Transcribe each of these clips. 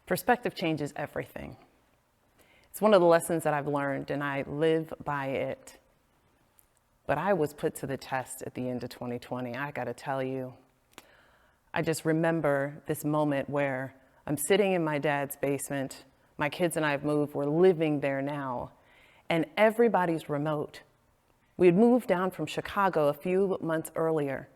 Perspective changes everything. It's one of the lessons that I've learned, and I live by it. But I was put to the test at the end of 2020. I got to tell you, I just remember this moment where I'm sitting in my dad's basement. My kids and I have moved. We're living there now. And everybody's remote. We had moved down from Chicago a few months earlier.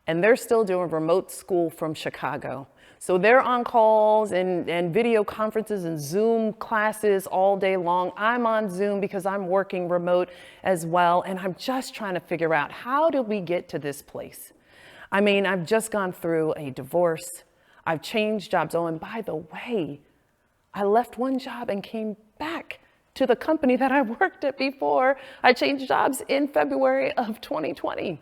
And they're still doing remote school from Chicago. So they're on calls and video conferences and Zoom classes all day long. I'm on Zoom because I'm working remote as well. And I'm just trying to figure out, how did we get to this place? I mean, I've just gone through a divorce. I've changed jobs. Oh, and by the way, I left one job and came back to the company that I worked at before. I changed jobs in February of 2020.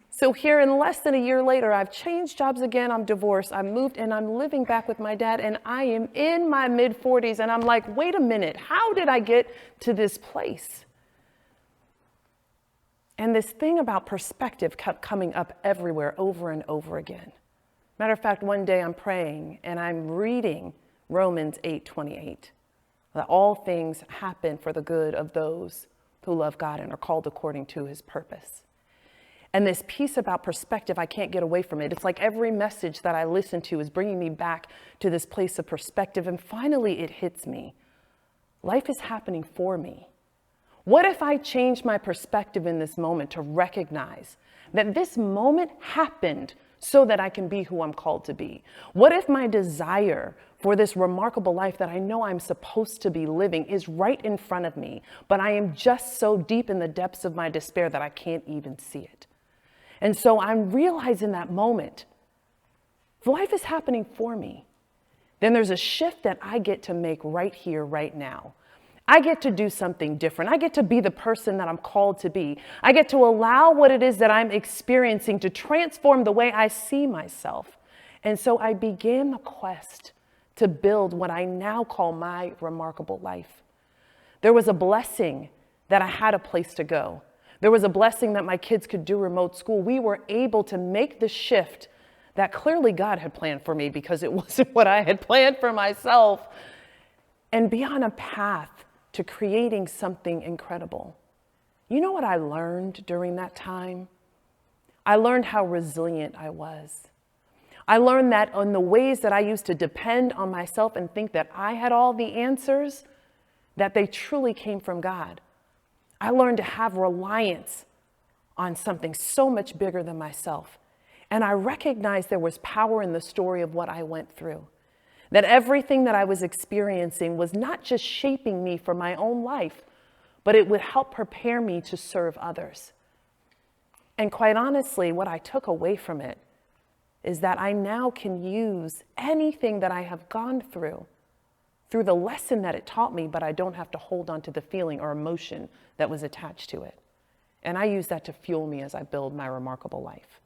So here in less than a year later, I've changed jobs again, I'm divorced, I moved, and I'm living back with my dad, and I am in my mid-40s, and I'm like, wait a minute, how did I get to this place? And this thing about perspective kept coming up everywhere, over and over again. Matter of fact, one day I'm praying, and I'm reading Romans 8:28, that all things happen for the good of those who love God and are called according to his purpose. And this piece about perspective, I can't get away from it. It's like every message that I listen to is bringing me back to this place of perspective. And finally, it hits me. Life is happening for me. What if I change my perspective in this moment to recognize that this moment happened so that I can be who I'm called to be? What if my desire for this remarkable life that I know I'm supposed to be living is right in front of me, but I am just so deep in the depths of my despair that I can't even see it? And so I'm realizing that moment, if life is happening for me, then there's a shift that I get to make right here, right now. I get to do something different. I get to be the person that I'm called to be. I get to allow what it is that I'm experiencing to transform the way I see myself. And so I began the quest to build what I now call my remarkable life. There was a blessing that I had a place to go. There was a blessing that my kids could do remote school. We were able to make the shift that clearly God had planned for me, because it wasn't what I had planned for myself, and be on a path to creating something incredible. You know what I learned during that time? I learned how resilient I was. I learned that on the ways that I used to depend on myself and think that I had all the answers, that they truly came from God. I learned to have reliance on something so much bigger than myself. And I recognized there was power in the story of what I went through. That everything that I was experiencing was not just shaping me for my own life, but it would help prepare me to serve others. And quite honestly, what I took away from it is that I now can use anything that I have gone through the lesson that it taught me, but I don't have to hold on to the feeling or emotion that was attached to it. And I use that to fuel me as I build my remarkable life.